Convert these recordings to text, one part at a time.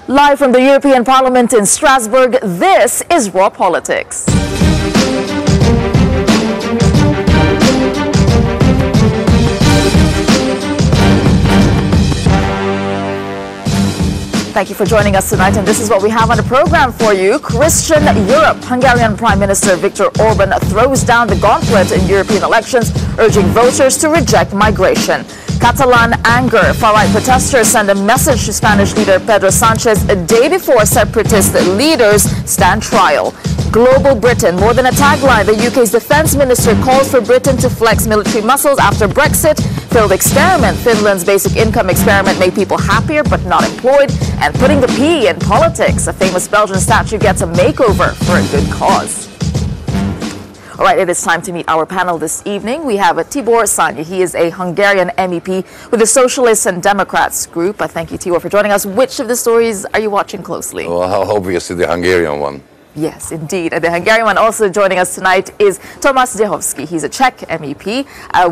Live from the European Parliament in Strasbourg, this is Raw Politics. Thank you for joining us tonight, and this is what we have on the program for you. Christian Europe. Hungarian Prime Minister Viktor Orbán throws down the gauntlet in European elections, urging voters to reject migration. Catalan anger. Far-right protesters send a message to Spanish leader Pedro Sanchez a day before separatist leaders stand trial. Global Britain. More than a tagline, the UK's defence minister calls for Britain to flex military muscles after Brexit. Failed experiment. Finland's basic income experiment made people happier but not employed. And putting the P in politics. A famous Belgian statue gets a makeover for a good cause. All right, it is time to meet our panel this evening. We have Tibor Szanyi. He is a Hungarian MEP with the Socialists and Democrats group. Thank you, Tibor, for joining us. Which of the stories are you watching closely? Well, obviously the Hungarian one. Yes, indeed. The Hungarian one. Also joining us tonight is Tomasz Zdechowski. He's a Czech MEP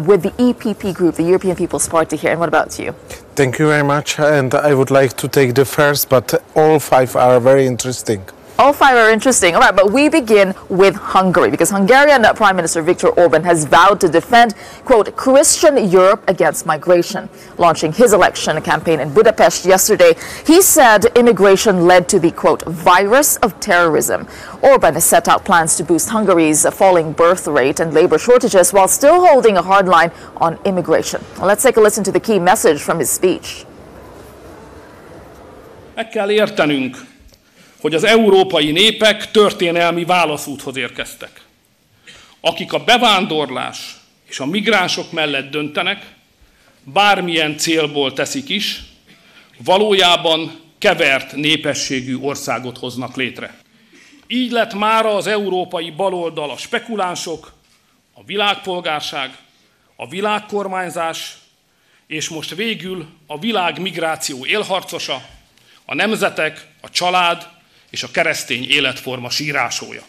with the EPP group, the European People's Party here. And what about you? Thank you very much. And I would like to take the first, but all five are very interesting. All five are interesting. All right, but we begin with Hungary, because Hungarian Prime Minister Viktor Orbán has vowed to defend, quote, Christian Europe against migration. Launching his election campaign in Budapest yesterday, he said immigration led to the, quote, virus of terrorism. Orbán has set out plans to boost Hungary's falling birth rate and labor shortages while still holding a hard line on immigration. Well, let's take a listen to the key message from his speech. Meg kell értenünk, hogy az európai népek történelmi válaszúthoz érkeztek. Akik a bevándorlás és a migránsok mellett döntenek, bármilyen célból teszik is, valójában kevert népességű országot hoznak létre. Így lett mára az európai baloldal a spekulánsok, a világpolgárság, a világkormányzás, és most végül a világmigráció élharcosa, a nemzetek, a család és a keresztény életforma sírásója.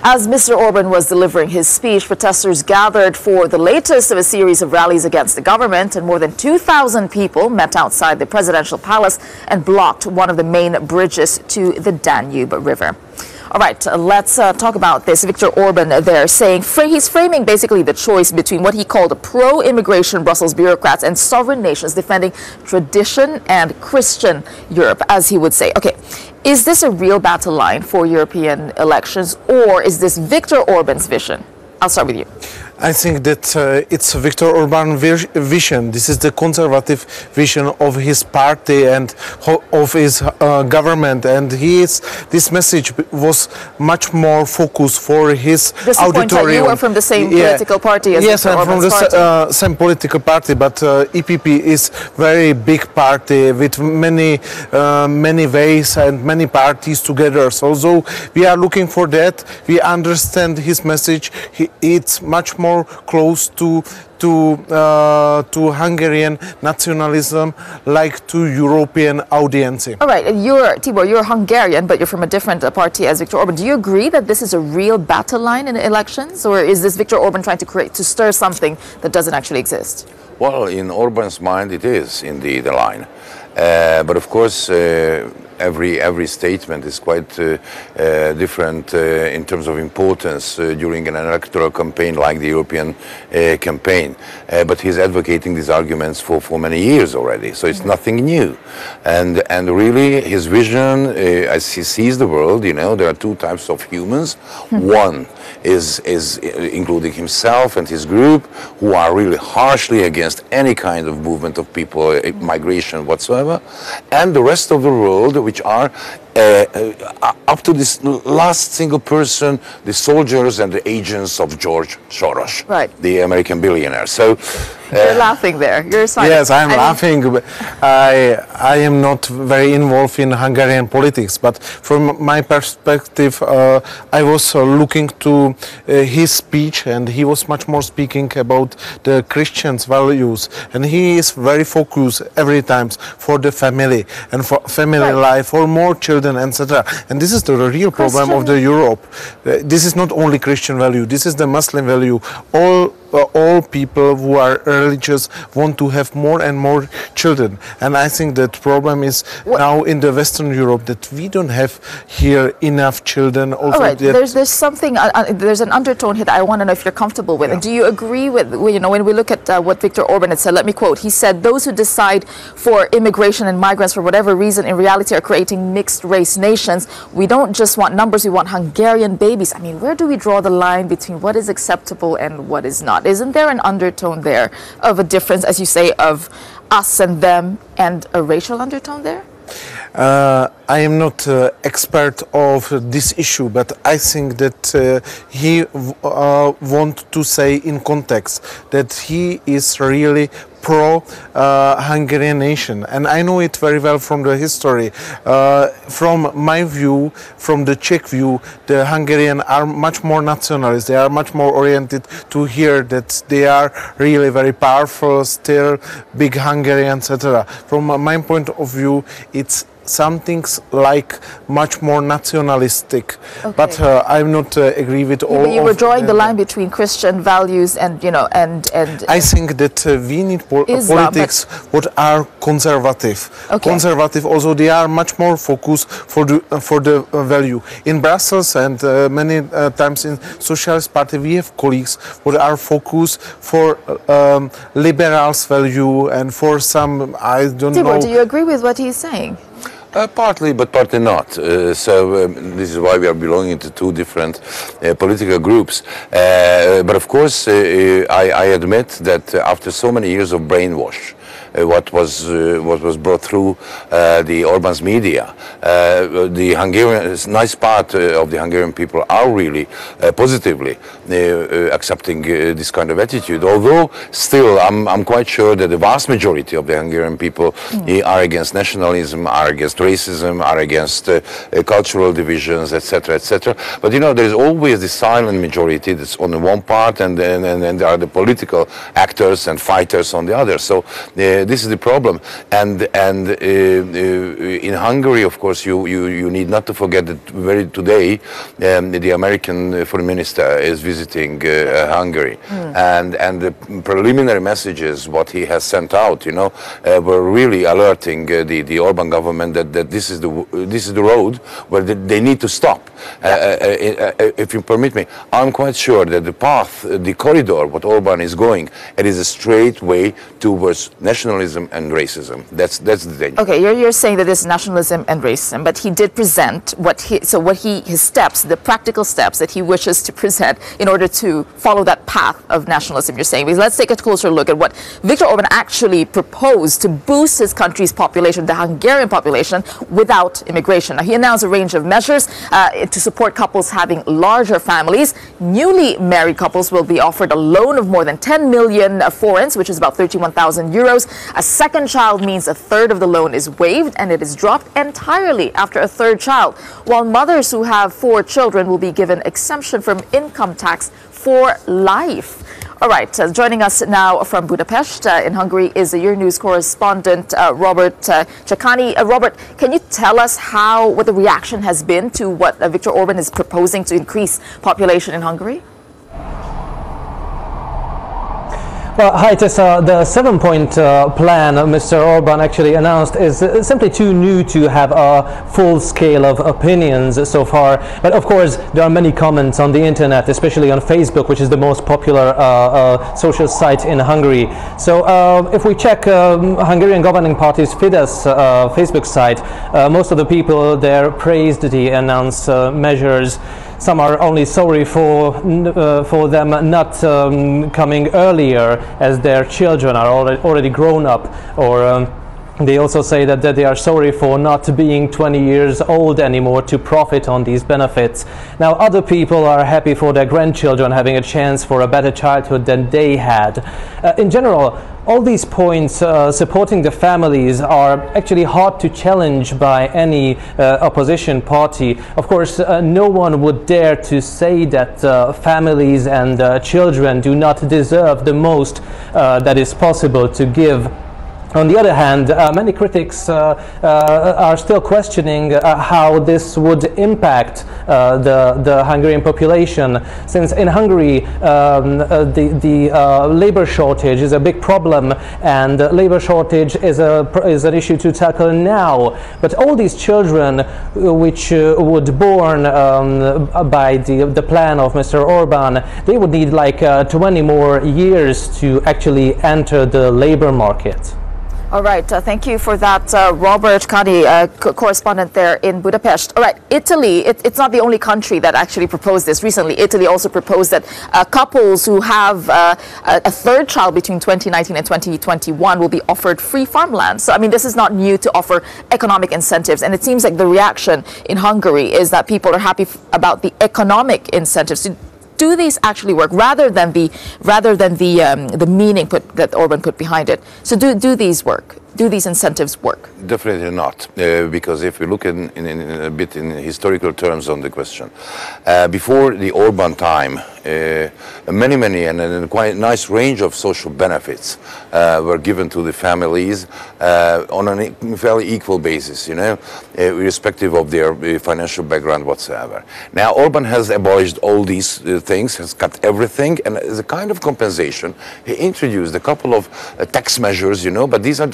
As Mr. Orbán was delivering his speech, protesters gathered for the latest of a series of rallies against the government, and more than 2,000 people met outside the presidential palace and blocked one of the main bridges to the Danube River. All right, let's talk about this. Viktor Orbán there saying he's framing basically the choice between what he called pro-immigration Brussels bureaucrats and sovereign nations defending tradition and Christian Europe, as he would say. Okay, is this a real battle line for European elections, or is this Viktor Orbán's vision? I'll start with you. I think that it's Viktor Orbán vision. This is the conservative vision of his party and of his government, and this message was much more focused for his auditorium. You are from the same political party as yes, Viktor I'm from the same political party, but EPP is very big party with many ways and many parties together. So although we are looking for that, we understand his message. It's much more close to Hungarian nationalism, like to European audience. All right, Tibor, you're Hungarian, but you're from a different party as Viktor Orbán. Do you agree that this is a real battle line in elections, or is this Viktor Orbán trying to stir something that doesn't actually exist? Well, in Orban's mind, it is indeed a line. But of course, every statement is quite different in terms of importance during an electoral campaign like the European campaign. But he's advocating these arguments for many years already, so it's nothing new. And really, his vision, as he sees the world, you know, there are two types of humans. One is including himself and his group, who are really harshly against any kind of movement of people, migration whatsoever, and the rest of the world, which are up to this last single person, the soldiers and the agents of George Soros, right, the American billionaire. So you're laughing there. You're silent. Yes, I'm laughing. I am not very involved in Hungarian politics, but from my perspective, I was looking to his speech, and he was much more speaking about the Christians' values, and he is very focused every time for the family and for family life, for more children, etc. And this is the real problem of the Europe. This is not only Christian value. This is the Muslim value. All all people who are religious want to have more and more children. And I think that problem is now in the Western Europe that we don't have here enough children. Also, all right, there's something, there's an undertone here that I want to know if you're comfortable with. Yeah. Do you agree with, you know, when we look at what Viktor Orbán had said, let me quote, he said, those who decide for immigration and migrants for whatever reason in reality are creating mixed race nations. We don't just want numbers, we want Hungarian babies. I mean, where do we draw the line between what is acceptable and what is not? Isn't there an undertone there of a difference, as you say, of us and them, and a racial undertone there? I am not expert of this issue, but I think that he want to say in context that he is really pro-Hungarian nation, and I know it very well from the history. From my view, from the Czech view, the Hungarians are much more nationalist. They are much more oriented to hear that they are really very powerful, still big Hungarians, etc. From my point of view, it's something like much more nationalistic, okay. But I'm not agree with all. But you were drawing the line between Christian values and, you know, and I think that we need politics what are conservative. Okay. Conservative. Also, they are much more focused for the value. In Brussels and many times in Socialist Party, we have colleagues who are focused for liberals value and for some Tibor, do you agree with what he's saying? Partly, but partly not. This is why we are belonging to two different political groups. But of course, I admit that after so many years of brainwash, what was brought through the Orbán's media, the Hungarian, nice part of the Hungarian people are really positively accepting this kind of attitude. Although still, I'm quite sure that the vast majority of the Hungarian people are against nationalism, are against racism, are against cultural divisions, etc., etc. But you know, there is always the silent majority that's on the one part, and there are the political actors and fighters on the other. So this is the problem, and in Hungary, of course, you need not to forget that today the American foreign minister is visiting Hungary, and the preliminary messages what he has sent out, you know, were really alerting the Orbán government that this is the road where they need to stop. If you permit me, I'm quite sure that the path, the corridor, what Orbán is going, it is a straight way towards nationalism and racism. That's the danger. Okay, you're saying that this is nationalism and racism, but he did present his steps, the practical steps that he wishes to present in order to follow that path of nationalism, you're saying. Because let's take a closer look at what Viktor Orbán actually proposed to boost his country's population, the Hungarian population, without immigration. Now, he announced a range of measures to support couples having larger families. Newly married couples will be offered a loan of more than 10 million forints, which is about 31,000 euros. A second child means a third of the loan is waived, and it is dropped entirely after a third child, while mothers who have 4 children will be given exemption from income tax for life. All right, joining us now from Budapest in Hungary is the Euronews correspondent Robert Csakányi. Robert, can you tell us what the reaction has been to what Viktor Orbán is proposing to increase population in Hungary? Well, hi Tessa, the 7-point plan Mr. Orbán actually announced is simply too new to have a full scale of opinions so far. But of course, there are many comments on the internet, especially on Facebook, which is the most popular social site in Hungary. So if we check Hungarian governing party's Fidesz Facebook site, most of the people there praised the announced measures. Some are only sorry for them not coming earlier, as their children are already grown up, or they also say that they are sorry for not being 20 years old anymore to profit on these benefits. Now, other people are happy for their grandchildren having a chance for a better childhood than they had. In general, all these points supporting the families are actually hard to challenge by any opposition party. Of course, no one would dare to say that families and children do not deserve the most that is possible to give On the other hand, many critics are still questioning how this would impact the Hungarian population, since in Hungary the labor shortage is a big problem, and labor shortage is an issue to tackle now. But all these children which would born by the plan of Mr. Orbán, they would need like 20 more years to actually enter the labor market. All right, thank you for that, Robert Kani, correspondent there in Budapest. All right, Italy, it's not the only country that actually proposed this. Recently, Italy also proposed that couples who have a third child between 2019 and 2021 will be offered free farmland. So, I mean, this is not new to offer economic incentives. And it seems like the reaction in Hungary is that people are happy about the economic incentives. Do these actually work rather than the meaning that Orbán put behind it? So do these work? Do these incentives work? Definitely not, because if we look in a bit in historical terms on the question, before the Orbán time, many and a quite nice range of social benefits were given to the families on a fairly equal basis, you know, irrespective of their financial background whatsoever. Now Orbán has abolished all these things, has cut everything, and as a kind of compensation, he introduced a couple of tax measures, you know, but these are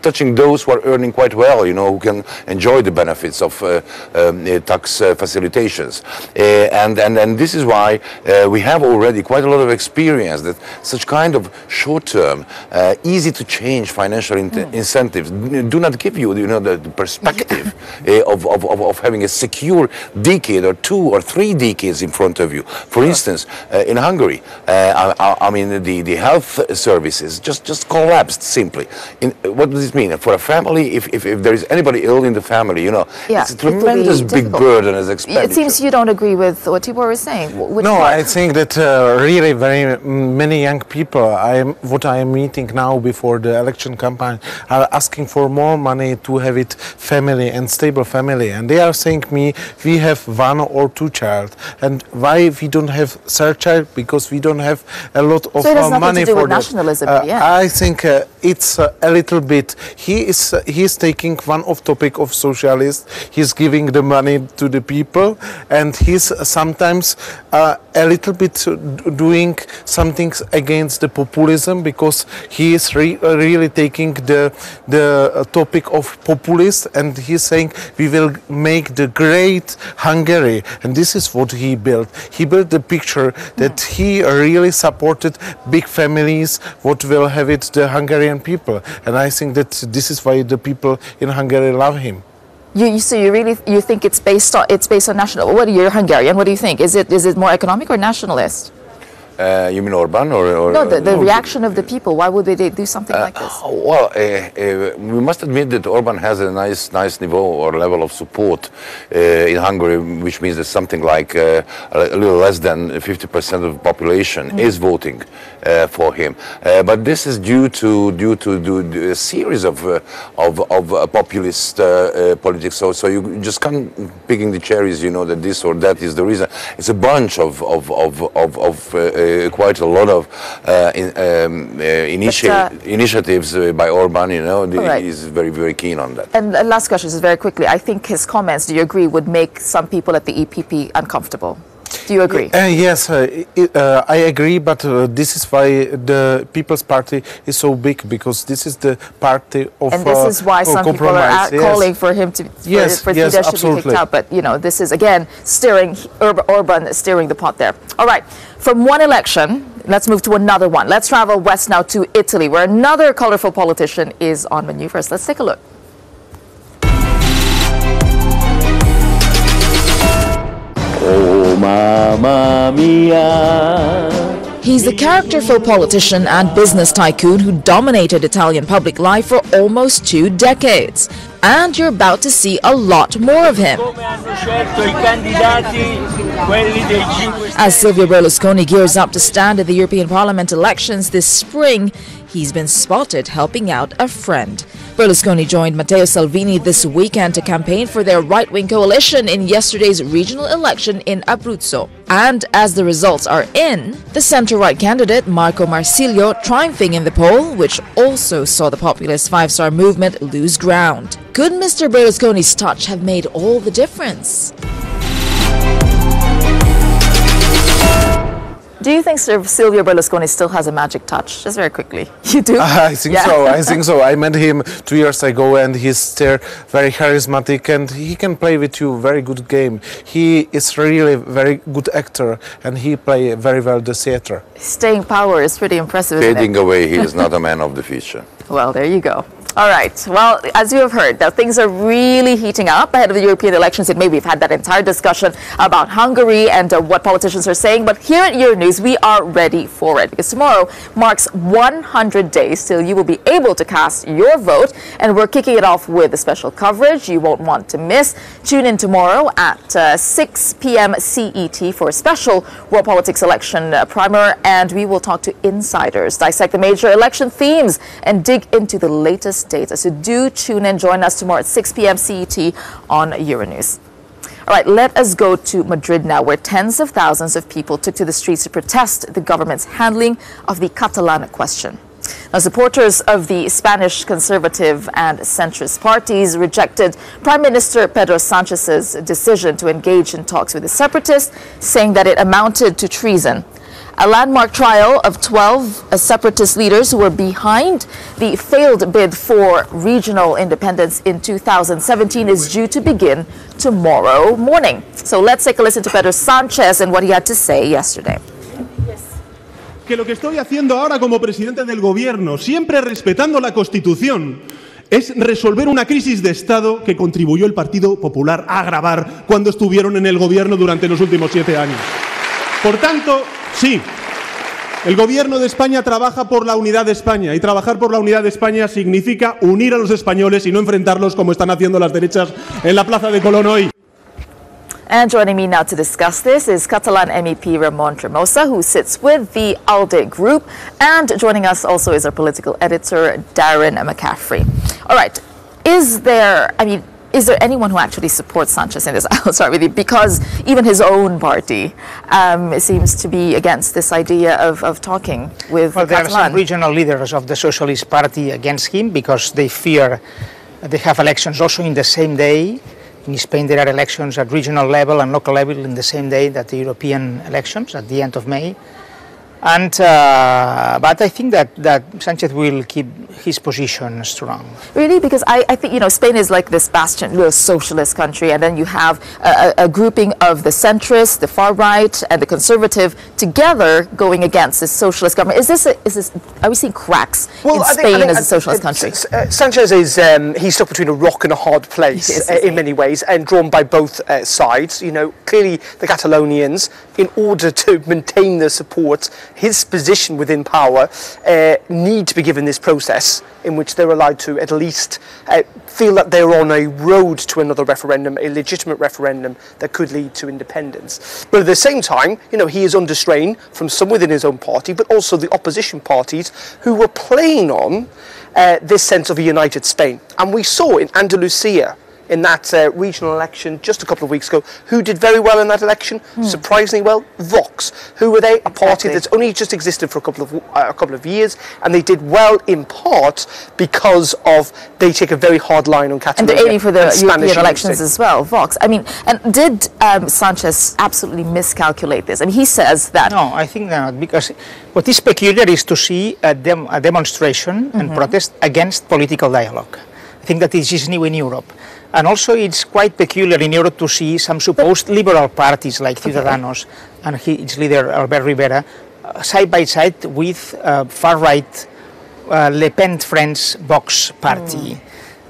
touching those who are earning quite well, you know, who can enjoy the benefits of tax facilitations. And this is why we have already quite a lot of experience that such kind of short-term, easy to change financial incentives do not give you, you know, the perspective of having a secure decade or 2 or 3 decades in front of you. For instance, in Hungary, I mean, the health services just collapsed simply. What does this mean? For a family, if there is anybody ill in the family, you know, it's a tremendous big burden as expenditure. It seems you don't agree with what Tibor is saying. I think that really very many young people, what I am meeting now before the election campaign, are asking for more money to have it family and stable family. And they are saying me, we have 1 or 2 child. And why we don't have third child? Because we don't have a lot of money for that. Nationalism, I think it's a little bit. He is taking one of topic of socialist. He's giving the money to the people, and he's sometimes a little bit doing something against the populism, because he is really taking the topic of populist, and he's saying we will make the great Hungary, and this is what he built. He built the picture that he really supported big families, what will have it the Hungarian people, and I think that this is why the people in Hungary love him. So you think it's based on national? What, you're Hungarian? What do you think? Is it more economic or nationalist? You mean Orbán or no, the reaction of the people? Why would they do something like this? Well, we must admit that Orbán has a nice level of support in Hungary, which means that something like a little less than 50% of the population is voting for him. But this is due to a series of populist politics. So you just can't picking the cherries, you know, that this or that is the reason. It's a bunch of quite a lot of initiatives by Orbán, you know. He's very keen on that. And last question is very quickly. I think his comments, do you agree, would make some people at the EPP uncomfortable? Do you agree? Yes, I agree, but this is why the People's Party is so big, because this is the party of and this is why some people are calling for him to for Fidesz to be kicked out. But you know, this is again Orbán steering the pot there. All right, from one election, let's move to another one. Let's travel west now to Italy, where another colorful politician is on maneuvers. Let's take a look. Oh, mamma mia. He's the characterful politician and business tycoon who dominated Italian public life for almost 2 decades. And you're about to see a lot more of him. As Silvio Berlusconi gears up to stand at the European Parliament elections this spring, he's been spotted helping out a friend. Berlusconi joined Matteo Salvini this weekend to campaign for their right-wing coalition in yesterday's regional election in Abruzzo. And as the results are in, the centre-right candidate Marco Marsilio triumphing in the poll, which also saw the populist five-star movement lose ground. Could Mr. Berlusconi's touch have made all the difference? Do you think Silvio Berlusconi still has a magic touch? Just very quickly. You do? I think so. I think so. I met him 2 years ago, and he's still very charismatic, and he can play with you very good game. He is really a very good actor, and he play very well the theater. Staying power is pretty impressive, isn't it? Fading away, he is not a man of the future. Well, there you go. All right. Well, as you have heard, that things are really heating up ahead of the European elections. Maybe we've had that entire discussion about Hungary and what politicians are saying. But here at Euronews, we are ready for it, because tomorrow marks 100 days till you will be able to cast your vote. And we're kicking it off with a special coverage you won't want to miss. Tune in tomorrow at 6 p.m. CET for a special World Politics election primer. And we will talk to insiders, dissect the major election themes, and dig into the latest data. So do tune in, join us tomorrow at 6 p.m. CET on Euronews. All right, let us go to Madrid now, where tens of thousands of people took to the streets to protest the government's handling of the Catalan question. Now, supporters of the Spanish conservative and centrist parties rejected Prime Minister Pedro Sanchez's decision to engage in talks with the separatists, saying that it amounted to treason. A landmark trial of 12 separatist leaders who were behind the failed bid for regional independence in 2017 is due to begin tomorrow morning. So let's take a listen to Pedro Sánchez and what he had to say yesterday. Que lo que estoy haciendo ahora como presidente del gobierno, siempre respetando la Constitución, es resolver una crisis de Estado que contribuyó el Partido Popular a agravar cuando estuvieron en el gobierno durante los últimos 7 años. Por tanto, sí, el Gobierno de España trabaja por la unidad de España, y trabajar por la unidad de España significa unir a los españoles y no enfrentarlos como están haciendo las derechas en la Plaza de Colón hoy. And joining me now to discuss this is Catalan MEP Ramon Tremosa, who sits with the ALDE group, and joining us also is our political editor, Darren McCaffrey. All right, is there anyone who actually supports Sanchez in this? I'll start with you, because even his own party seems to be against this idea of talking with Well, there Catalan. are some regional leaders of the Socialist Party against him because they fear they have elections also in the same day. In Spain, there are elections at regional level and local level in the same day that the European elections at the end of May. And but I think that Sanchez will keep his position strong. Really? Because I think, Spain is like this bastion, socialist country, and then you have a grouping of the centrist, the far right, and the conservative together going against this socialist government. Are we seeing cracks in Spain as a socialist country? Sanchez is he's stuck between a rock and a hard place in many ways, and drawn by both sides. Clearly the Catalonians, in order to maintain their support, his position within power, need to be given this process in which they're allowed to at least feel that they're on a road to another referendum, a legitimate referendum that could lead to independence. But at the same time, he is under strain from some within his own party, but also the opposition parties who were playing on this sense of a united Spain. And we saw in Andalusia, in that regional election just a couple of weeks ago, who did very well in that election, surprisingly well? Vox. Who were they? A party that's only just existed for a couple of years, and they did well in part because of they take a very hard line on Catalonia. And they're aiming for the European elections as well, Vox. And did Sanchez absolutely miscalculate this? He says that... No, I think not, because what is peculiar is to see a demonstration and protest against political dialogue. I think that this is new in Europe. And also it's quite peculiar in Europe to see some supposed liberal parties like Ciudadanos and its leader Albert Rivera side by side with far-right Le Pen Friends Vox party.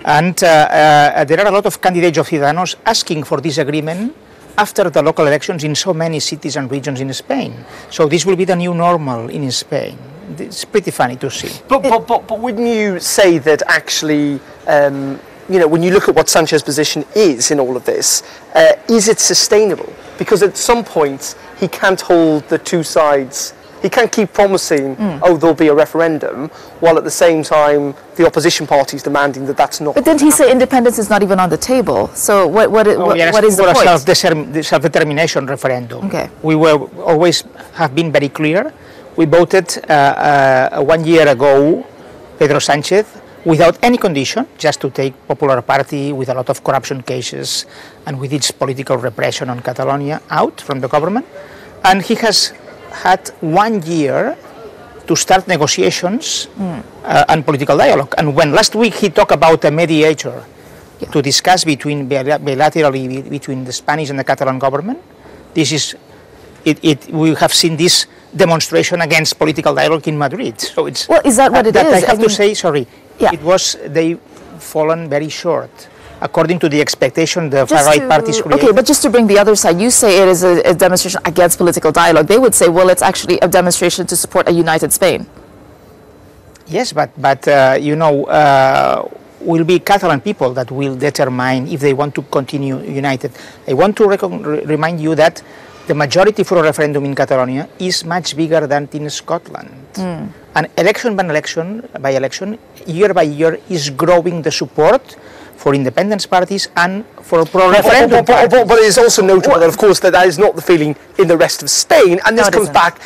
And there are a lot of candidates of Ciudadanos asking for this agreement after the local elections in so many cities and regions in Spain. So this will be the new normal in Spain. It's pretty funny to see. But wouldn't you say that actually, when you look at what Sanchez's position is in all of this, is it sustainable? Because at some point he can't hold the two sides He can't keep promising, oh, there'll be a referendum, while at the same time the opposition party is demanding that that's not. But didn't he say independence is not even on the table? So what is the point? Self-determination referendum. Okay. We always have been very clear. We voted 1 year ago, Pedro Sánchez, without any condition, just to take Popular Party with a lot of corruption cases and with its political repression on Catalonia out from the government. And he has had 1 year to start negotiations and political dialogue. And when last week he talked about a mediator to discuss bilaterally between the Spanish and the Catalan government, this is, we have seen this demonstration against political dialogue in Madrid. So it's, well, is that what it is? I have to say, sorry, they've fallen very short, according to the expectation the far-right parties created. Okay, but just to bring the other side, you say it is a demonstration against political dialogue. They would say, well, it's actually a demonstration to support a united Spain. Yes, but you know, will be Catalan people that will determine if they want to continue united. I want to remind you that the majority for a referendum in Catalonia is much bigger than in Scotland. And election by election, year by year, is growing the support for independence parties and for pro-referendum parties. But it is also notable that, of course, that is not the feeling in the rest of Spain. And this comes back,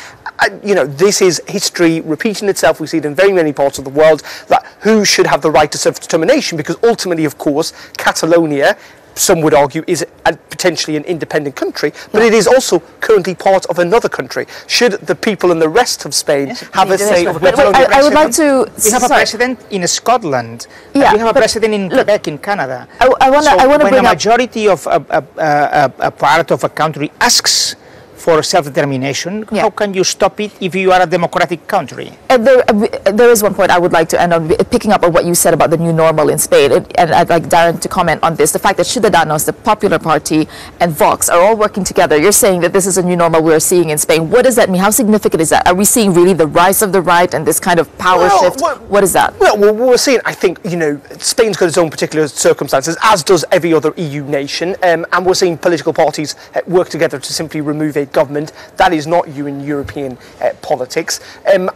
you know, this is history repeating itself. We see it in very many parts of the world, that who should have the right to self-determination, because ultimately, of course, Catalonia, some would argue, is potentially an independent country, but it is also currently part of another country. Should the people in the rest of Spain have a say of I would like to... We have a precedent in Scotland, we have a precedent in Quebec, in Canada. I want to bring when a majority of a part of a country asks for self-determination, how can you stop it if you are a democratic country? There is one point I would like to end on, picking up on what you said about the new normal in Spain, and I'd like Darren to comment on this. The fact that Ciudadanos, the Popular Party, and Vox are all working together. You're saying that this is a new normal we're seeing in Spain. What does that mean? How significant is that? Are we seeing really the rise of the right and this kind of power shift? What is that? Well, we're seeing, I think, you know, Spain's got its own particular circumstances, as does every other EU nation, and we're seeing political parties work together to simply remove a government. That is not you in European politics.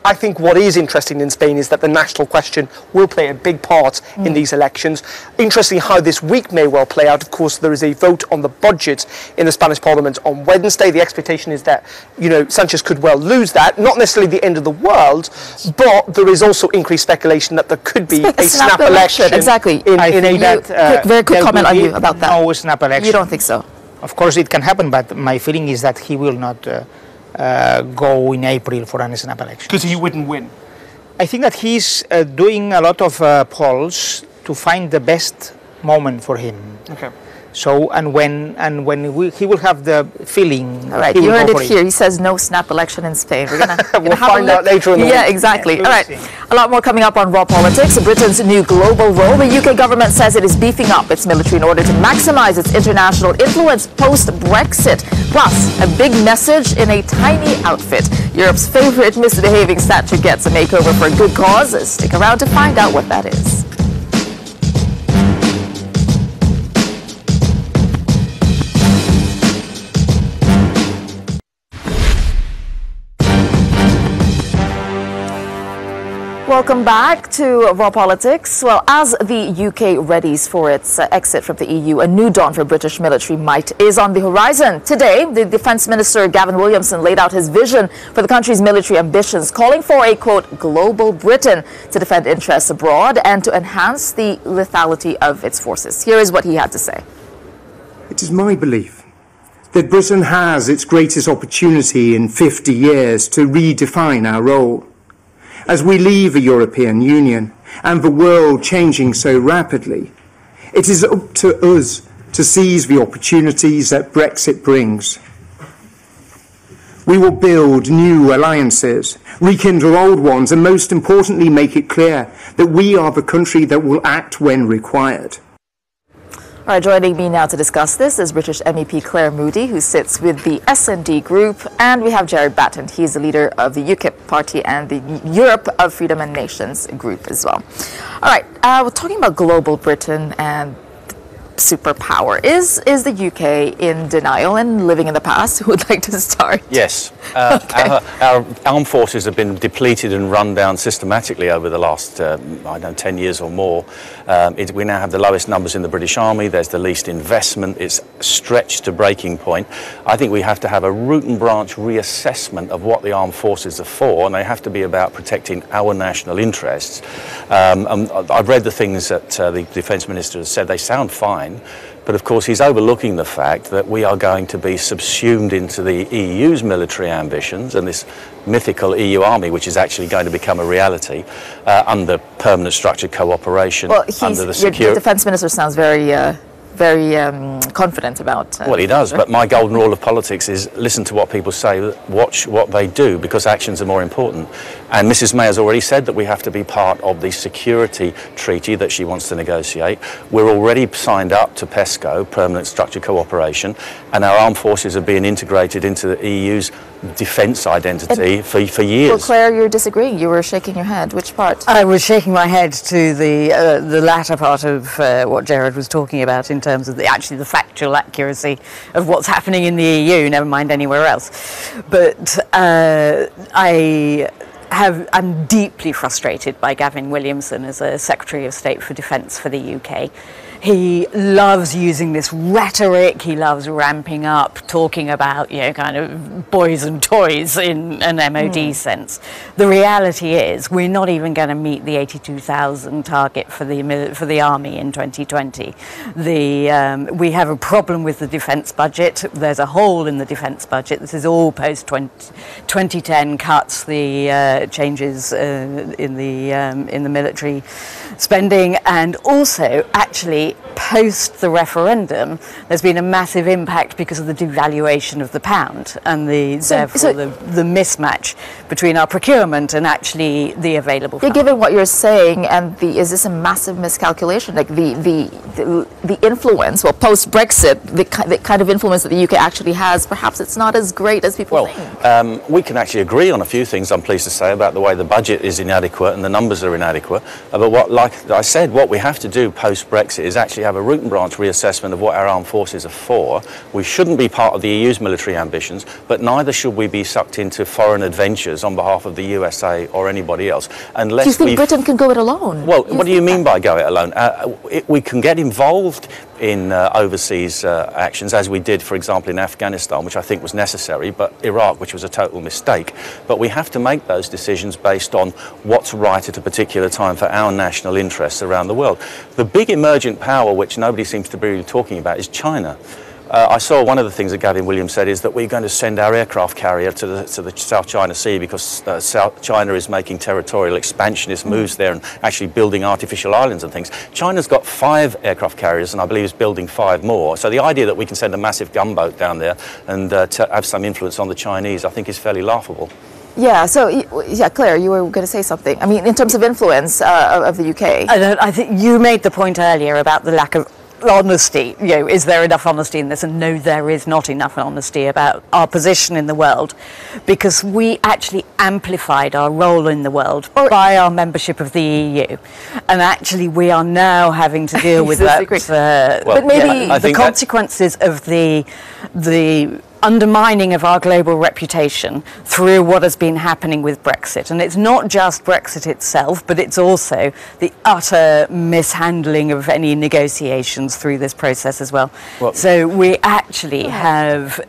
I think what is interesting in Spain is that the national question will play a big part in these elections. Interesting how this week may well play out. Of course, there is a vote on the budget in the Spanish Parliament on Wednesday. The expectation is that, you know, Sanchez could well lose that. Not necessarily the end of the world, but there is also increased speculation that there could be a snap election. Exactly. Very quick comment on you about that. No snap election. You don't think so? Of course it can happen, but my feeling is that he will not go in April for a snap election. Because he wouldn't win? I think that he's doing a lot of polls to find the best moment for him. Okay. So, and when he will have the feeling. All right, you heard it here. He says no snap election in Spain. We're gonna we'll find out later in the week. Yeah, exactly. All right, a lot more coming up on Raw Politics. Britain's new global role. The UK government says it is beefing up its military in order to maximize its international influence post-Brexit. Plus, a big message in a tiny outfit. Europe's favorite misbehaving statue gets a makeover for a good cause. Stick around to find out what that is. Welcome back to Raw Politics. Well, as the UK readies for its exit from the EU, a new dawn for British military might is on the horizon. Today, the Defence Minister Gavin Williamson laid out his vision for the country's military ambitions, calling for a, quote, global Britain to defend interests abroad and to enhance the lethality of its forces. Here is what he had to say. It is my belief that Britain has its greatest opportunity in 50 years to redefine our role. As we leave the European Union and the world changing so rapidly, it is up to us to seize the opportunities that Brexit brings. We will build new alliances, rekindle old ones, and most importantly, make it clear that we are the country that will act when required. All right, joining me now to discuss this is British MEP Claire Moody, who sits with the S&D group, and we have Jared Batten. He's the leader of the UKIP party and the Europe of Freedom and Nations group as well. All right, we're talking about global Britain and superpower. Is the UK in denial and living in the past? Who would like to start? Yes. Our armed forces have been depleted and run down systematically over the last, 10 years or more. We now have the lowest numbers in the British Army. There's the least investment. It's stretched to breaking point. I think we have to have a root and branch reassessment of what the armed forces are for, and they have to be about protecting our national interests. I've read the things that the Defence Minister has said. They sound fine. But of course he's overlooking the fact that we are going to be subsumed into the EU's military ambitions and this mythical EU army, which is actually going to become a reality under permanent structured cooperation. Well, under the your Defence Minister sounds very confident about... well, he does, but my golden rule of politics is listen to what people say, watch what they do, because actions are more important. And Mrs May has already said that we have to be part of the security treaty that she wants to negotiate. We're already signed up to PESCO, Permanent Structured Cooperation, and our armed forces are being integrated into the EU's defence identity for years. Well, Claire, you're disagreeing. You were shaking your head. Which part? I was shaking my head to the latter part of what Gerard was talking about in terms of the factual accuracy of what's happening in the EU, never mind anywhere else. But I'm deeply frustrated by Gavin Williamson as a Secretary of State for Defence for the UK. He loves using this rhetoric, he loves ramping up, talking about, kind of boys and toys in an MOD sense. The reality is we're not even going to meet the 82,000 target for the Army in 2020. We have a problem with the defence budget. There's a hole in the defence budget. This is all post-2010 cuts, the changes in the military spending, and also actually post the referendum there's been a massive impact because of the devaluation of the pound and therefore the mismatch between our procurement and actually the available funds. Given what you're saying, and is this a massive miscalculation? Like the influence, well, post-Brexit, the kind of influence that the UK actually has, perhaps it's not as great as people think. We can actually agree on a few things, I'm pleased to say, about the way the budget is inadequate and the numbers are inadequate. But like I said, what we have to do post-Brexit is actually have a root and branch reassessment of what our armed forces are for. We shouldn't be part of the EU's military ambitions, but neither should we be sucked into foreign adventures on behalf of the USA or anybody else. Unless do you think Britain can go it alone? Well, what do you mean by go it alone? We can get involved in overseas actions, as we did, for example, in Afghanistan, which I think was necessary, but Iraq, which was a total mistake. But we have to make those decisions based on what's right at a particular time for our national interests around the world. The big emergent power, which nobody seems to be really talking about, is China. I saw one of the things that Gavin Williams said is that we're going to send our aircraft carrier to the South China Sea because South China is making territorial expansionist moves there and actually building artificial islands and things. China's got 5 aircraft carriers and I believe is building 5 more. So the idea that we can send a massive gunboat down there and have some influence on the Chinese, I think is fairly laughable. Yeah, Claire, you were going to say something. I mean, in terms of influence of the UK. I think you made the point earlier about the lack of honesty. Is there enough honesty in this? And no, there is not enough honesty about our position in the world, because we actually amplified our role in the world by our membership of the EU, and actually we are now having to deal with that. But maybe the consequences of the undermining of our global reputation through what has been happening with Brexit. And it's not just Brexit itself, but it's also the utter mishandling of any negotiations through this process as well. So we actually have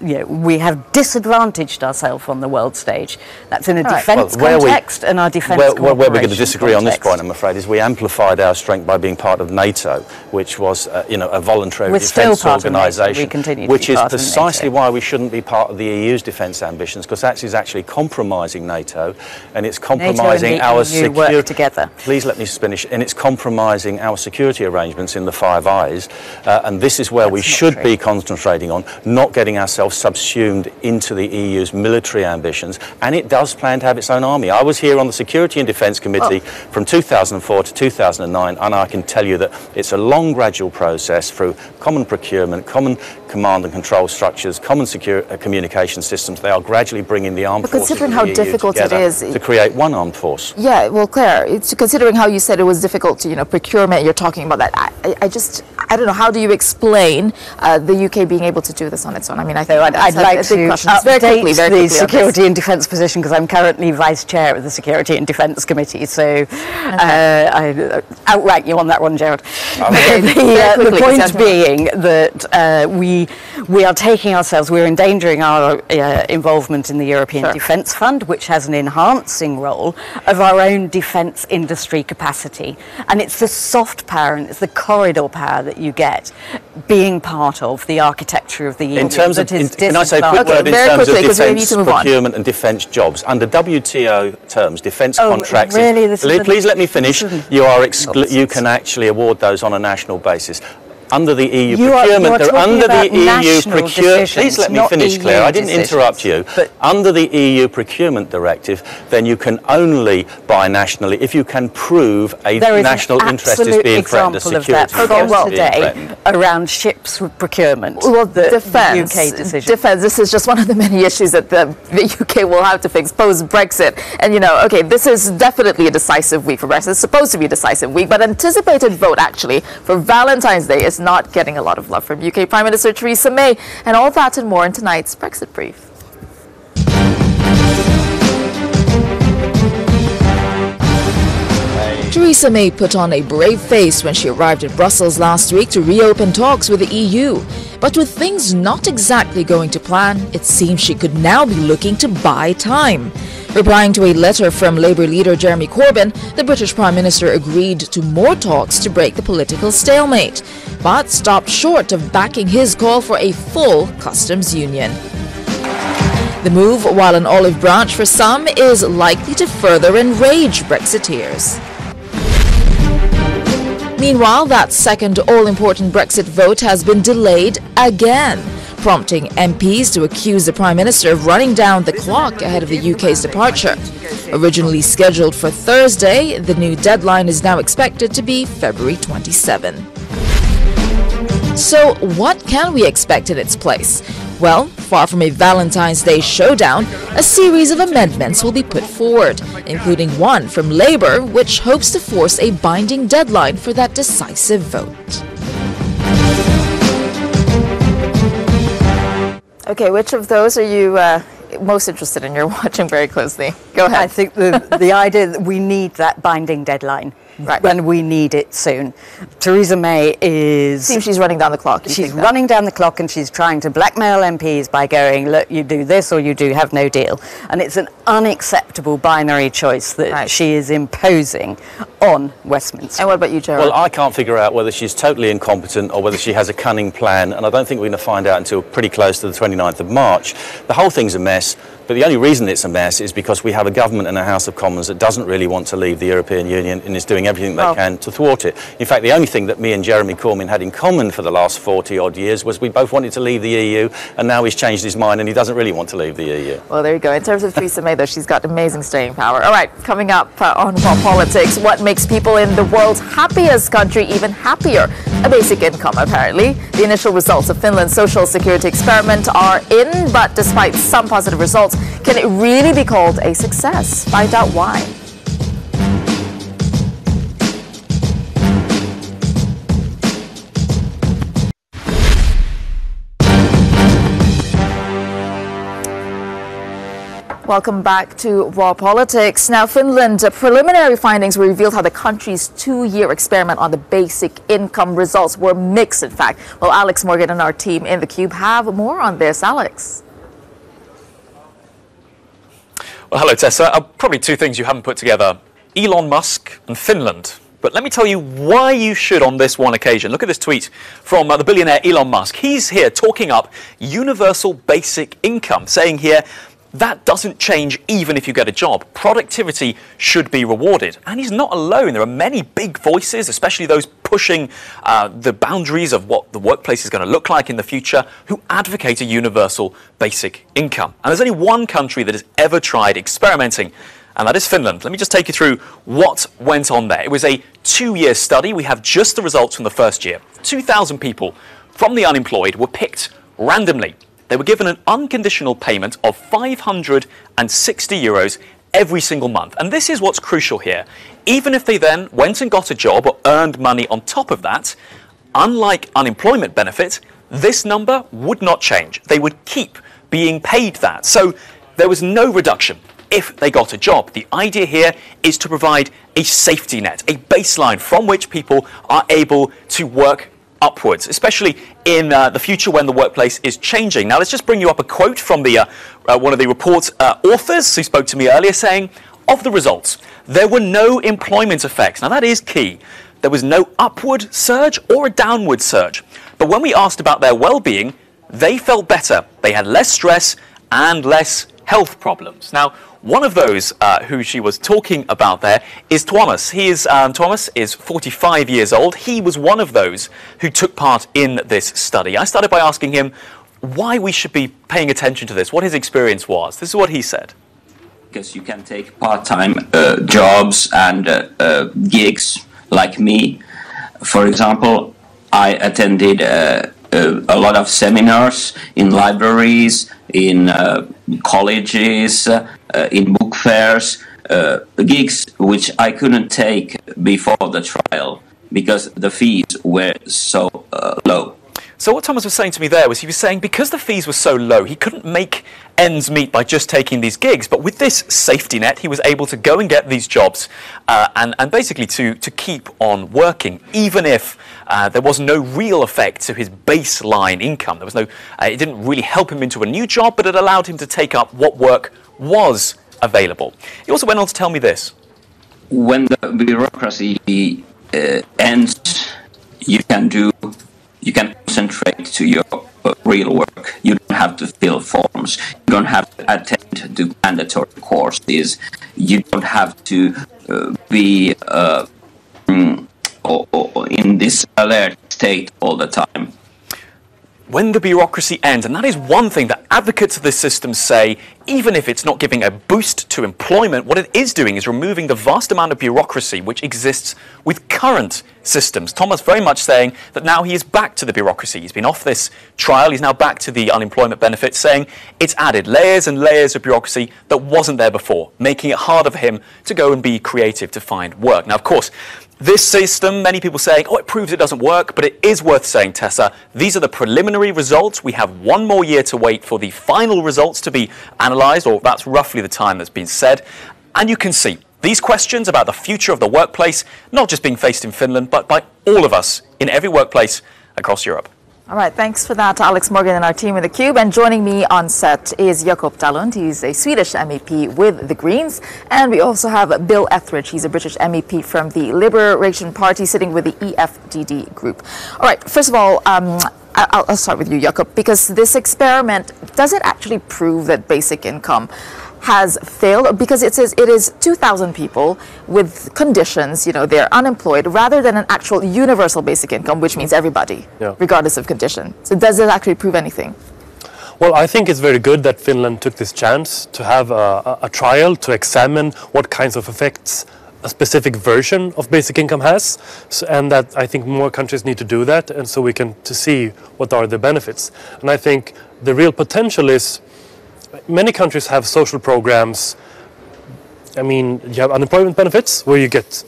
we have disadvantaged ourselves on the world stage. That's in a defence context and our defence Where we're going to disagree on this point, I'm afraid, is we amplified our strength by being part of NATO, which was, a voluntary defence organisation, which is precisely why we shouldn't be part of the EU's defence ambitions, because that is actually compromising NATO, and it's compromising our security. Together. Please let me finish. And it's compromising our security arrangements in the Five Eyes, and this is where we should be concentrating on, not getting ourselves subsumed into the EU's military ambitions, and it does plan to have its own army. I was here on the Security and Defence Committee from 2004 to 2009, and I can tell you that it's a long, gradual process through common procurement, common command and control structures, common secure communication systems. They are gradually bringing the armed forces considering how difficult it is to create one armed force. Yeah, well, Claire, it's considering how you said it was difficult to, procurement. You're talking about that. I don't know, how do you explain the UK being able to do this on its own? I mean, I think I'd like to update the Security and Defence position, because I'm currently Vice Chair of the Security and Defence Committee, so I outright you on that one, Gerald. The point being that we are taking ourselves, we're endangering our involvement in the European Defence Fund, which has an enhancing role of our own defence industry capacity. And it's the soft power and it's the corridor power that you get being part of the architecture of the EU. In terms of, can I say a quick word in terms of defence procurement and defence jobs? Under WTO terms, defence contracts, please let me finish, you can actually award those on a national basis. Under the EU procurement, please let me finish, Claire. I didn't interrupt you. But under the EU procurement directive, then you can only buy nationally if you can prove a national interest is being threatened, a security interest is being threatened. Around ships procurement. Well, defence. UK decision. Defence. This is just one of the many issues that the UK will have to fix post-Brexit. And okay, this is definitely a decisive week for Brexit. It's supposed to be a decisive week, but anticipated vote actually for Valentine's Day is not getting a lot of love from UK Prime Minister Theresa May. And all that and more in tonight's Brexit Brief. Theresa May put on a brave face when she arrived in Brussels last week to reopen talks with the EU. But with things not exactly going to plan, it seems she could now be looking to buy time. Replying to a letter from Labour leader Jeremy Corbyn, the British Prime Minister agreed to more talks to break the political stalemate, but stopped short of backing his call for a full customs union. The move, while an olive branch for some, is likely to further enrage Brexiteers. Meanwhile, that second all-important Brexit vote has been delayed again, prompting MPs to accuse the Prime Minister of running down the clock ahead of the UK's departure. Originally scheduled for Thursday, the new deadline is now expected to be February 27. So, what can we expect in its place? Well, far from a Valentine's Day showdown, a series of amendments will be put forward, including one from Labour, which hopes to force a binding deadline for that decisive vote. Okay, which of those are you most interested in? You're watching very closely. Go ahead. I think the idea that we need that binding deadline. Right. When we need it soon. Theresa May seems she's running down the clock. She's running down the clock and she's trying to blackmail MPs by going, look, you do this or you do have no deal. And it's an unacceptable binary choice that she is imposing on Westminster. And what about you, Gerald? Well, I can't figure out whether she's totally incompetent or whether she has a cunning plan, and I don't think we're going to find out until pretty close to the 29th of March. The whole thing's a mess. But the only reason it's a mess is because we have a government and a House of Commons that doesn't really want to leave the European Union and is doing everything they can to thwart it. In fact, the only thing that me and Jeremy Corbyn had in common for the last 40-odd years was we both wanted to leave the EU, and now he's changed his mind and he doesn't really want to leave the EU. Well, there you go. In terms of Theresa May, though, she's got amazing staying power. All right, coming up on World Politics, what makes people in the world's happiest country even happier? A basic income, apparently. The initial results of Finland's social security experiment are in, but despite some positive results, can it really be called a success? Find out why. Welcome back to Raw Politics. Now, Finland, preliminary findings revealed how the country's two-year experiment on the basic income results were mixed, in fact. Well, Alex Morgan and our team in the Cube have more on this. Alex. Well, hello, Tessa. Probably two things you haven't put together. Elon Musk and Finland. But let me tell you why you should on this one occasion. Look at this tweet from the billionaire Elon Musk. He's here talking up universal basic income, saying here, that doesn't change even if you get a job. Productivity should be rewarded. And he's not alone. There are many big voices, especially those pushing the boundaries of what the workplace is going to look like in the future, who advocate a universal basic income. And there's only one country that has ever tried experimenting, and that is Finland. Let me just take you through what went on there. It was a 2-year study. We have just the results from the first year. 2,000 people from the unemployed were picked randomly. They were given an unconditional payment of €560 every single month. And this is what's crucial here. Even if they then went and got a job or earned money on top of that, unlike unemployment benefit, this number would not change. They would keep being paid that. So there was no reduction if they got a job. The idea here is to provide a safety net, a baseline from which people are able to work upwards, especially in the future when the workplace is changing. Now, let's just bring you up a quote from the one of the report's authors who spoke to me earlier, saying, of the results, there were no employment effects. Now, that is key. There was no upward surge or a downward surge. But when we asked about their well-being, they felt better. They had less stress and less health problems. Now, one of those who she was talking about there is Thomas. Thomas is 45 years old. He was one of those who took part in this study. I started by asking him why we should be paying attention to this, what his experience was. This is what he said. Because you can take part-time jobs and gigs like me. For example, I attended a lot of seminars in libraries, in colleges, in book fairs, gigs which I couldn't take before the trial because the fees were so low. So what Thomas was saying to me there was he was saying because the fees were so low, he couldn't make ends meet by just taking these gigs. But with this safety net, he was able to go and get these jobs and basically to keep on working, even if there was no real effect to his baseline income. There was no, it didn't really help him into a new job, but it allowed him to take up what work was available. He also went on to tell me this. When the bureaucracy ends, you can concentrate to your real work. You don't have to fill forms. You don't have to attend to mandatory courses. You don't have to be in this alert state all the time. When the bureaucracy ends, and that is one thing that advocates of this system say, even if it's not giving a boost to employment, what it is doing is removing the vast amount of bureaucracy which exists with current systems. Thomas very much saying that now he is back to the bureaucracy. He's been off this trial, he's now back to the unemployment benefits, saying it's added layers and layers of bureaucracy that wasn't there before, making it harder for him to go and be creative to find work. Now, of course, this system, many people saying, oh, it proves it doesn't work, but it is worth saying, Tessa, these are the preliminary results. We have one more year to wait for the final results to be analysed, or that's roughly the time that's been said. And you can see these questions about the future of the workplace not just being faced in Finland, but by all of us in every workplace across Europe. All right, thanks for that, Alex Morgan and our team in theCUBE. And joining me on set is Jakob Dalund. He's a Swedish MEP with the Greens. And we also have Bill Etheridge. He's a British MEP from the Liberation Party, sitting with the EFDD group. All right, first of all, I'll start with you, Jakob, because this experiment, does it actually prove that basic income has failed? Because it says it is 2,000 people with conditions, you know, they're unemployed, rather than an actual universal basic income, which means everybody, regardless of condition. So does it actually prove anything? Well, I think it's very good that Finland took this chance to have a trial to examine what kinds of effects a specific version of basic income has, and that I think more countries need to do that, and so we can to see what are the benefits. And I think the real potential is many countries have social programs. I mean, you have unemployment benefits where you get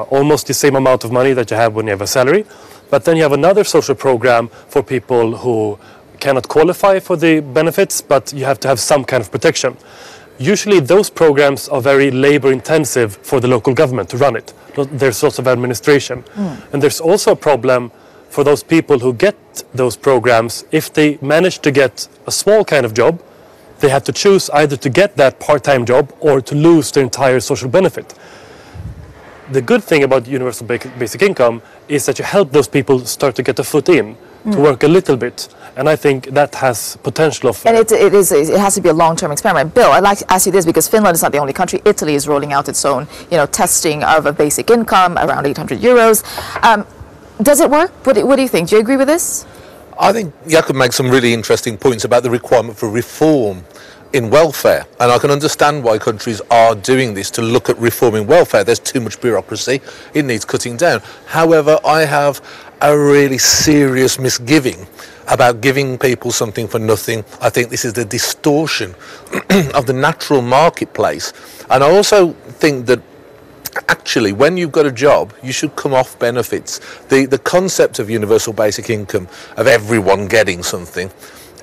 almost the same amount of money that you have when you have a salary, but then you have another social program for people who cannot qualify for the benefits, but you have to have some kind of protection. Usually those programs are very labor intensive for the local government to run it. There's lots of administration. And there's also a problem for those people who get those programs. If they manage to get a small kind of job, they have to choose either to get that part-time job or to lose their entire social benefit. The good thing about universal basic income is that you help those people start to get a foot in, to work a little bit. And I think that has potential of... And it has to be a long-term experiment. Bill, I'd like to ask you this, because Finland is not the only country. Italy is rolling out its own, testing of a basic income, around 800 euros. Does it work? What do you think? Do you agree with this? I think Jakob makes some really interesting points about the requirement for reform in welfare, and I can understand why countries are doing this, to look at reforming welfare. There's too much bureaucracy, it needs cutting down. However, I have a really serious misgiving about giving people something for nothing. I think this is the distortion of the natural marketplace, and I also think that actually, when you've got a job, you should come off benefits. The concept of universal basic income, of everyone getting something,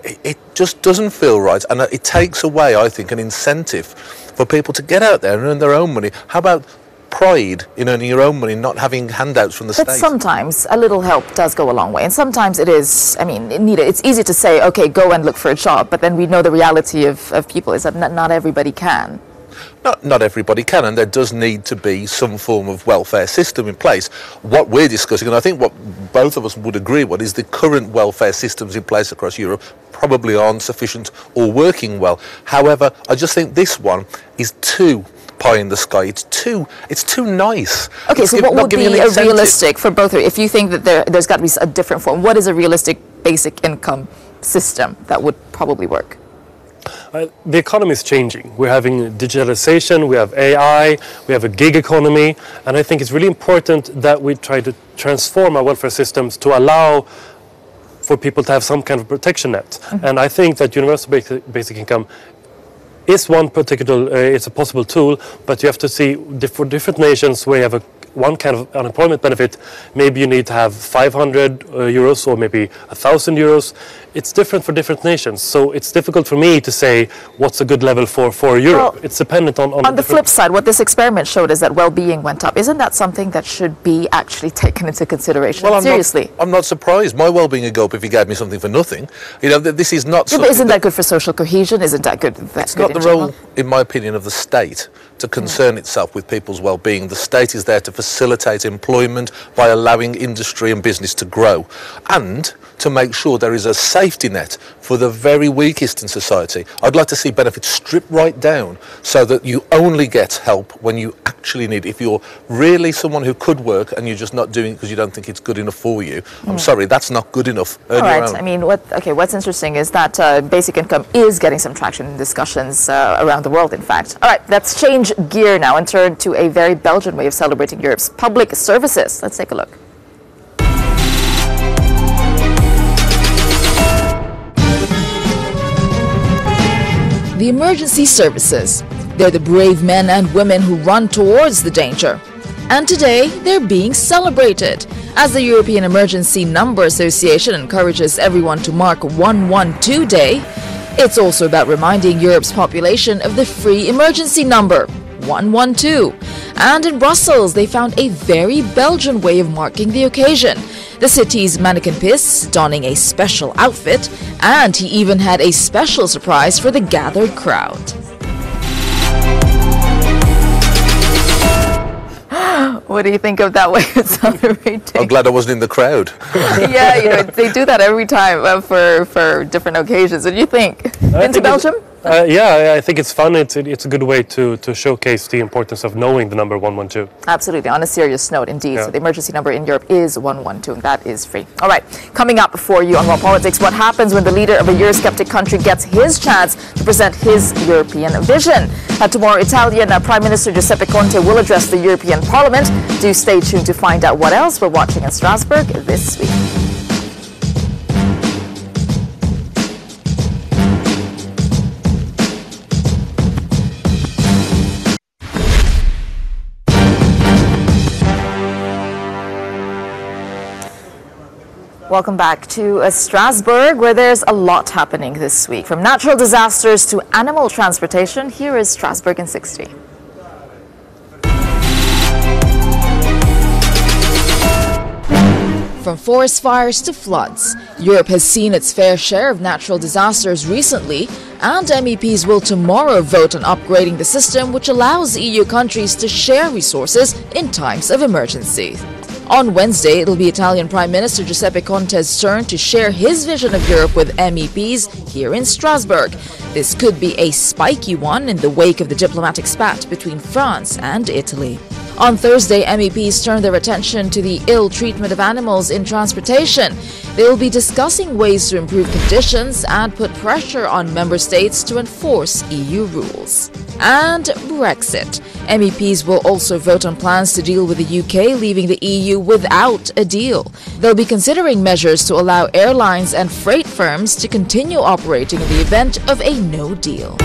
it just doesn't feel right, and it takes away, I think, an incentive for people to get out there and earn their own money. How about pride in earning your own money, not having handouts from the state? But sometimes a little help does go a long way, and sometimes it is, I mean, needed. It's easy to say, okay, go and look for a job, but then we know the reality of people is that not everybody can. Not everybody can, and there does need to be some form of welfare system in place. What we're discussing, and I think what both of us would agree with, is the current welfare systems in place across Europe probably aren't sufficient or working well. However, I just think this one is too pie in the sky. It's too nice. Okay, so what would be a realistic for both of you? If you think that there's got to be a different form, what is a realistic basic income system that would probably work? The economy is changing. We're having digitalization, we have AI, we have a gig economy, and I think it's really important that we try to transform our welfare systems to allow for people to have some kind of protection net. And I think that universal basic income is one particular, it's a possible tool, but you have to see for different nations where you have one kind of unemployment benefit, maybe you need to have 500 euros or maybe 1,000 euros. It's different for different nations, so it's difficult for me to say what's a good level for Europe. Well, it's dependent on the flip side, what this experiment showed is that well-being went up. Isn't that something that should be actually taken into consideration? Well, seriously. I'm not surprised. My well-being would go up if you gave me something for nothing. You know, this is not. Yeah, but isn't that good for social cohesion? Isn't that good? It's not the role, in my opinion, of the state to concern itself with people's well-being. The state is there to facilitate employment by allowing industry and business to grow, and to make sure there is a safety net for the very weakest in society. I'd like to see benefits stripped right down so that you only get help when you actually need it. If you're really someone who could work and you're just not doing it because you don't think it's good enough for you, I'm sorry, that's not good enough. All right, I mean, what's interesting is that basic income is getting some traction in discussions around the world, in fact. All right, let's change gear now and turn to a very Belgian way of celebrating Europe's public services. Let's take a look. The emergency services. They're the brave men and women who run towards the danger. And today, they're being celebrated. As the European Emergency Number Association encourages everyone to mark 112 Day, it's also about reminding Europe's population of the free emergency number, 112. And in Brussels, they found a very Belgian way of marking the occasion. The city's mannequin Piss donning a special outfit, and he even had a special surprise for the gathered crowd. What do you think of that way of celebrating? I'm glad I wasn't in the crowd. Yeah, you know, they do that every time for different occasions. What do you think? Been to Belgium? Yeah, I think it's fun. It's a good way to showcase the importance of knowing the number 112. Absolutely. On a serious note, indeed. Yeah. So the emergency number in Europe is 112, and that is free. All right. Coming up for you on World Politics, what happens when the leader of a Eurosceptic country gets his chance to present his European vision? Tomorrow, Italian Prime Minister Giuseppe Conte will address the European Parliament. Do stay tuned to find out what else we're watching in Strasbourg this week. Welcome back to Strasbourg, where there's a lot happening this week. From natural disasters to animal transportation, here is Strasbourg in 60. From forest fires to floods, Europe has seen its fair share of natural disasters recently, and MEPs will tomorrow vote on upgrading the system which allows EU countries to share resources in times of emergency. On Wednesday, it'll be Italian Prime Minister Giuseppe Conte's turn to share his vision of Europe with MEPs here in Strasbourg. This could be a spiky one in the wake of the diplomatic spat between France and Italy. On Thursday, MEPs turned their attention to the ill treatment of animals in transportation. They will be discussing ways to improve conditions and put pressure on member states to enforce EU rules. And Brexit. MEPs will also vote on plans to deal with the UK leaving the EU without a deal. They'll be considering measures to allow airlines and freight firms to continue operating in the event of a no deal.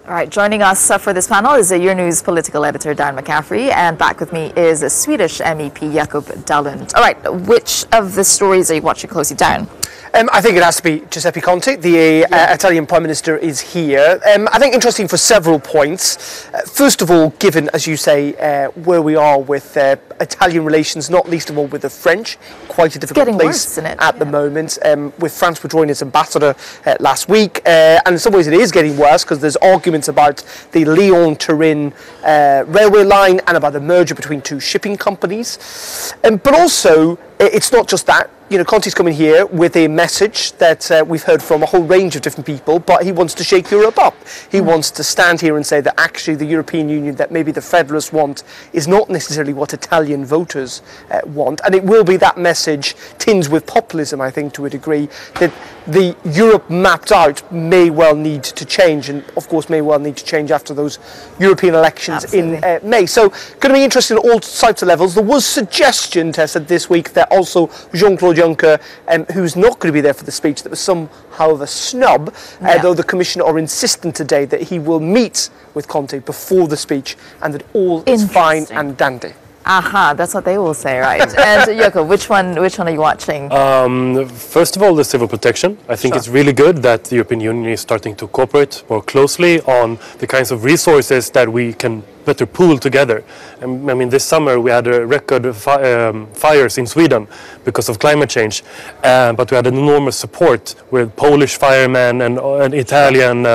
All right, joining us for this panel is Euronews political editor Dan McCaffrey, and back with me is Swedish MEP Jakob Dalund. All right, which of the stories are you watching closely, Dan? I think it has to be Giuseppe Conte. The Italian Prime Minister is here. I think interesting for several points. First of all, given, as you say, where we are with Italian relations, not least of all with the French, quite a difficult place at the moment. With France withdrawing its ambassador last week, and in some ways it is getting worse because there's arguments about the Lyon-Turin railway line and about the merger between two shipping companies. But also, it's not just that. You know, Conte's coming here with a message that we've heard from a whole range of different people, but he wants to shake Europe up. He wants to stand here and say that actually the European Union that maybe the federalists want is not necessarily what Italian voters want. And it will be that message tinged with populism, I think, to a degree, that the Europe mapped out may well need to change, and of course may well need to change after those European elections in May. So going to be interesting at all types of levels. There was suggestion, Tessa, this week that also Jean-Claude Juncker, who's not going to be there for the speech, that was somehow of a snub, though the Commissioner are insistent today that he will meet with Conte before the speech and that all is fine and dandy. Aha, that's what they will say, right? And Jakob, which one are you watching? First of all, the civil protection. I think it's really good that the European Union is starting to cooperate more closely on the kinds of resources that we can better pool together. I mean, this summer we had a record fires in Sweden because of climate change, but we had an enormous support with Polish firemen and Italian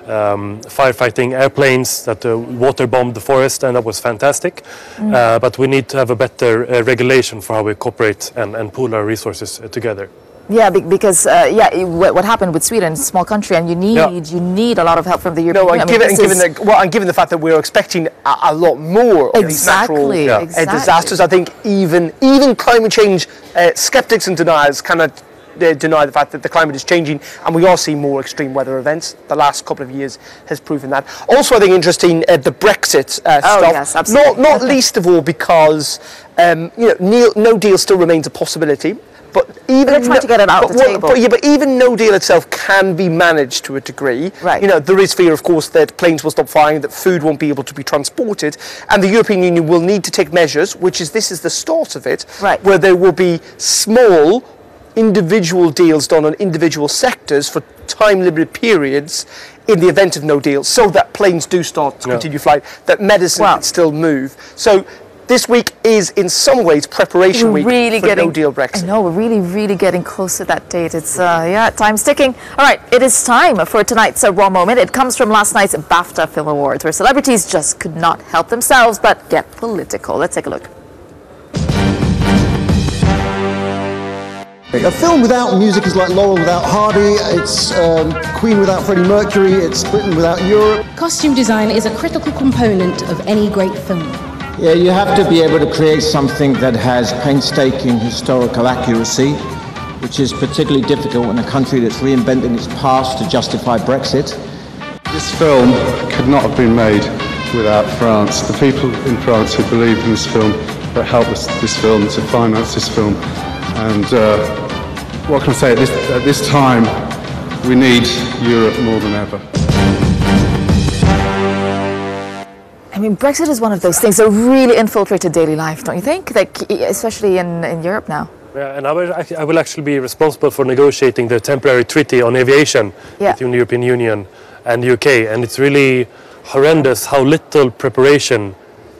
firefighting airplanes that waterbombed the forest, and that was fantastic. But we need to have a better regulation for how we cooperate and pool our resources together. Yeah, because what happened with Sweden, it's a small country, and you need a lot of help from the European Union. And given the fact that we're expecting a lot more of these natural disasters, I think even climate change skeptics and deniers cannot deny the fact that the climate is changing, and we are seeing more extreme weather events. The last couple of years has proven that. Also, I think interesting the Brexit stuff. Yes, absolutely. Not least of all because no deal still remains a possibility. But even they're trying to get it out the table. But even no deal itself can be managed to a degree. Right. You know, there is fear, of course, that planes will stop flying, that food won't be able to be transported, and the European Union will need to take measures, this is the start of it, where there will be small individual deals done on individual sectors for time-limited periods in the event of no deal, so that planes do start to continue flight, that medicine can still move. So this week is in some ways preparation week for no deal Brexit. I know, we're really getting close to that date. It's time's ticking. All right, it is time for tonight's raw moment. It comes from last night's BAFTA Film Awards, where celebrities just could not help themselves but get political. Let's take a look. A film without music is like Laurel without Hardy, it's Queen without Freddie Mercury, it's Britain without Europe. Costume design is a critical component of any great film. Yeah, you have to be able to create something that has painstaking historical accuracy, which is particularly difficult in a country that's reinventing its past to justify Brexit. This film could not have been made without France. The people in France who believed in this film, that helped this film to finance this film. And what can I say, at this time, we need Europe more than ever. I mean, Brexit is one of those things that really infiltrated daily life, don't you think? Like, especially in Europe now. Yeah, and I will actually be responsible for negotiating the temporary treaty on aviation between the European Union and the UK. And it's really horrendous how little preparation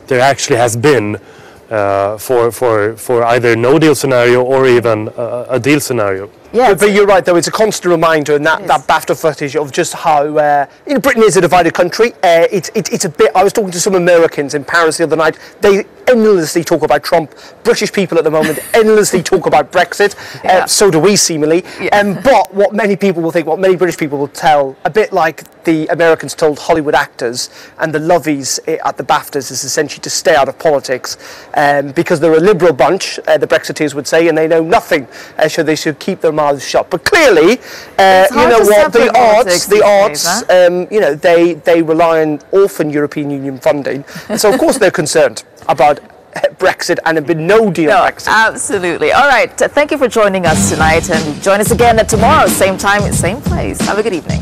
there actually has been for either no deal scenario or even a deal scenario. Yeah, but you're right, though. It's a constant reminder, and that BAFTA footage of just how Britain is a divided country. It's a bit. I was talking to some Americans in Paris the other night. They endlessly talk about Trump. British people at the moment endlessly talk about Brexit. So do we, seemingly. But what many people will think, what many British people will tell, a bit like the Americans told Hollywood actors and the lovies at the BAFTAs, is essentially to stay out of politics because they're a liberal bunch, the Brexiteers would say, and they know nothing. So they should keep their mouths shut. But clearly, you know what, the arts, they rely on orphan European Union funding. And so, of course, they're concerned about Brexit and a bit no deal Brexit. Absolutely. All right. Thank you for joining us tonight, and join us again tomorrow, same time, same place. Have a good evening.